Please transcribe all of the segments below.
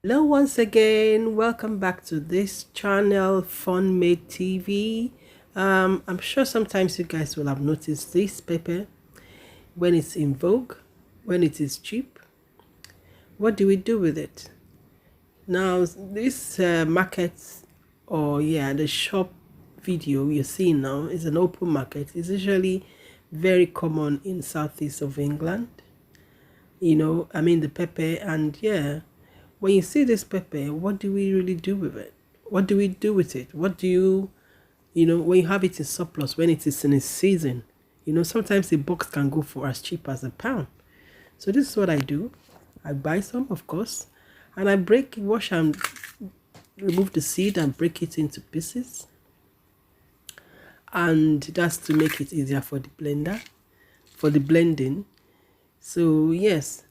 Hello once again, welcome back to this channel FunMade TV. I'm sure sometimes you guys will have noticed this pepper when it's in vogue, when it is cheap. What do we do with it? Now this market, or the shop video you're seeing now is an open market. It's usually very common in southeast of England. The pepper, and when you see this pepper, what do we really do with it? What do we do with it? What do when you have it in surplus, when it is in its season, sometimes a box can go for as cheap as £1. So this is what I do. I buy some, of course, and I wash and remove the seed and break it into pieces. And that's to make it easier for the blender, for the blending. So yes,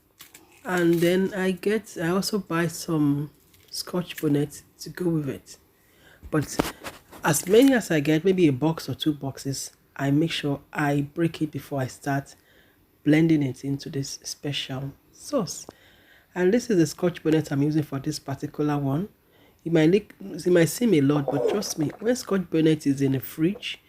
and then I also buy some scotch bonnet to go with it. But as many as I get, maybe a box or 2 boxes, I make sure I break it before I start blending it into this special sauce. And this is the scotch bonnet I'm using for this particular one. It might seem a lot, but trust me, when scotch bonnet is in the fridge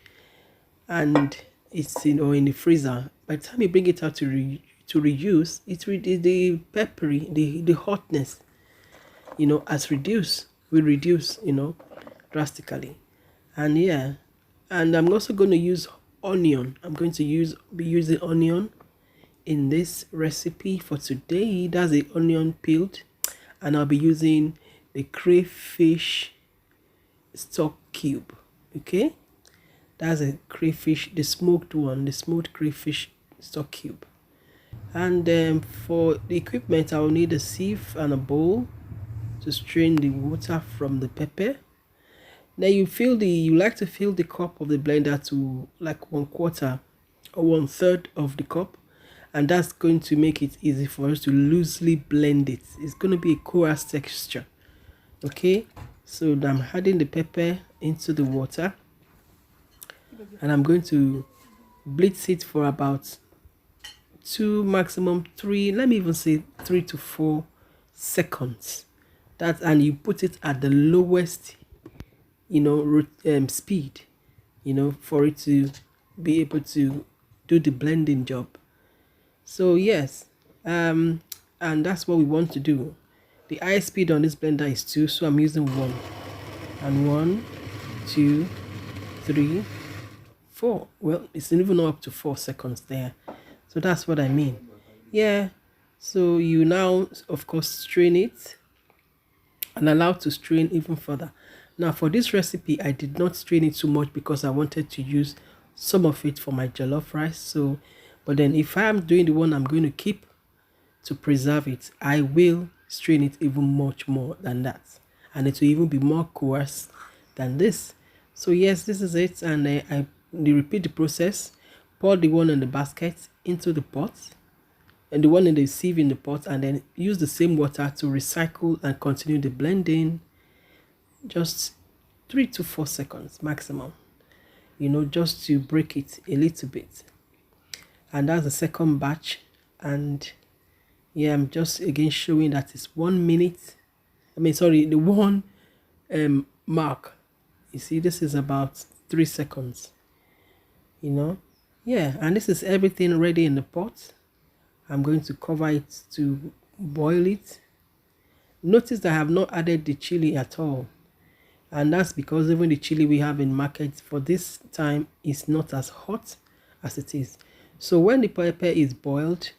and it's in the freezer, by the time you bring it out to reuse, the peppery, the hotness, will reduce, drastically. And I'm also going to use onion. I'm going to be using onion in this recipe for today. That's the onion peeled, and I'll be using the crayfish stock cube. Okay, that's a crayfish, the smoked one, the smoked crayfish stock cube. And for the equipment, I will need a sieve and a bowl to strain the water from the pepper. Then you like to fill the cup of the blender to like 1/4 or 1/3 of the cup, and that's going to make it easy for us to loosely blend it. It's going to be a coarse texture. Okay, so I'm adding the pepper into the water, and I'm going to blitz it for about 2, maximum 3, let me even say 3 to 4 seconds. And you put it at the lowest speed, for it to be able to do the blending job. So yes, and that's what we want to do. The highest speed on this blender is 2, so I'm using 1. And 1, 2, 3, 4. Well, it's even up to 4 seconds there. So that's what I mean. Yeah, so you now, of course, strain it and allow to strain even further. Now for this recipe, I did not strain it too much because I wanted to use some of it for my jollof rice. But then if I am doing the one I'm going to keep to preserve it, I will strain it even much more than that. And it will even be more coarse than this. So yes, this is it. And I repeat the process. Pour the one in the basket into the pot, and the one in the sieve in the pot, and then use the same water to recycle and continue the blending. Just 3 to 4 seconds maximum, just to break it a little bit. And that's the second batch. And yeah, I'm just again showing that it's 1 minute. The one mark. You see, this is about 3 seconds. Yeah, and this is everything ready in the pot. I'm going to cover it to boil it. Notice that I have not added the chili at all. And that's because even the chili we have in market for this time is not as hot as it is. So when the pepper is boiled,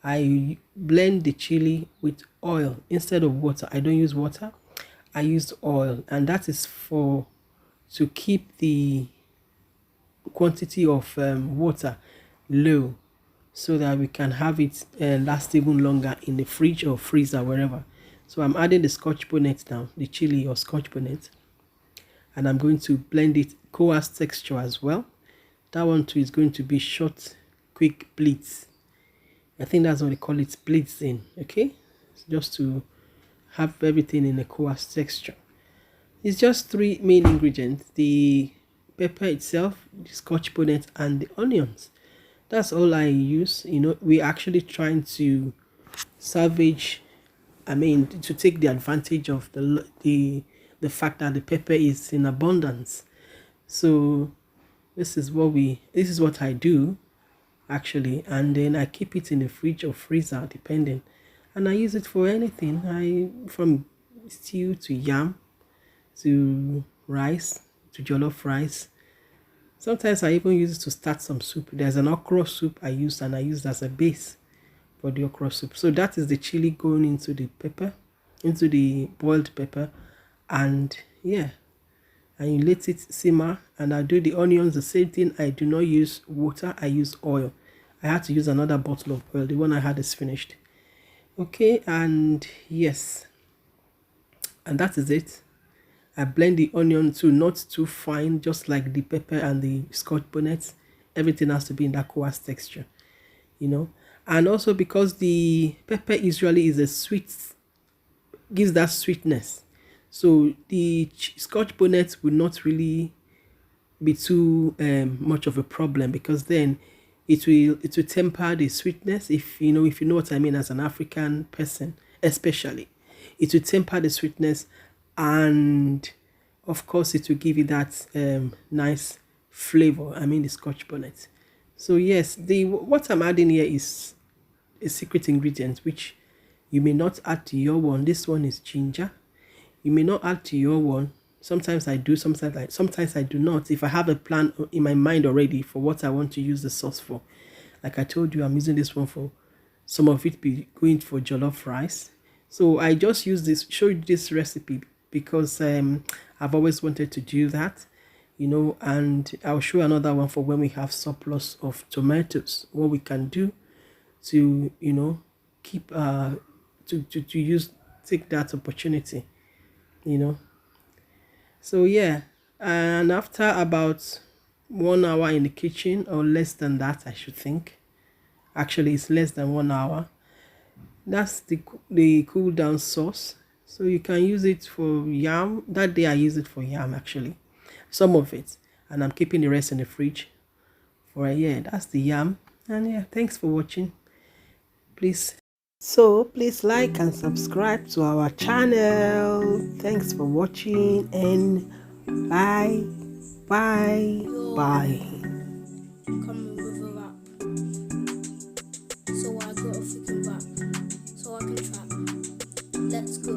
I blend the chili with oil instead of water. I don't use water, I use oil. And that is to keep the quantity of water low, so that we can have it last even longer in the fridge or freezer, wherever. So I'm adding the scotch bonnet now, the chili or scotch bonnet, and I'm going to blend it coarse texture as well. That one too is going to be short, quick blitz. I think that's what they call it, blitzing. Okay, just to have everything in a coarse texture. It's just 3 main ingredients: the pepper itself, the scotch bonnet, and the onions. That's all I use. We're actually trying to salvage I mean, to take the advantage of the fact that the pepper is in abundance. So this is what I do actually, and then I keep it in the fridge or freezer depending, and I use it for anything. From stew to yam to rice to jollof rice. Sometimes I even use it to start some soup. There's an okra soup I use, and I use it as a base for the okra soup. So that is the chili going into the pepper, into the boiled pepper, and yeah, and you let it simmer. And I do the onions the same thing. I do not use water, I use oil. I had to use another bottle of oil. The one I had is finished. Okay, and yes, and that is it. I blend the onion too, not too fine, just like the pepper and the scotch bonnet. Everything has to be in that coarse texture, you know. And also because the pepper usually is a sweet, gives that sweetness. So the scotch bonnet will not really be too much of a problem, because then it will temper the sweetness, if you know what I mean, as an African person especially. It will temper the sweetness, and of course it will give you that nice flavor. I mean, the scotch bonnet. So yes, the what I'm adding here is a secret ingredient which you may not add to your one. This one is ginger. You may not add to your one. Sometimes I do, sometimes I do not. If I have a plan in my mind already for what I want to use the sauce for. Like I told you, I'm using this one for some of it be going for jollof rice. So I just show you this recipe because I've always wanted to do that, and I'll show another one for when we have surplus of tomatoes, what we can do to, keep to use, take that opportunity, you know. So yeah, and after about 1 hour in the kitchen, or less than that, I should think. Actually, it's less than 1 hour. That's the cool down sauce. So you can use it for yam. That day I use it for yam actually, some of it, and I'm keeping the rest in the fridge for a year. That's the yam, and yeah, thanks for watching. Please like and subscribe to our channel. Thanks for watching, and bye.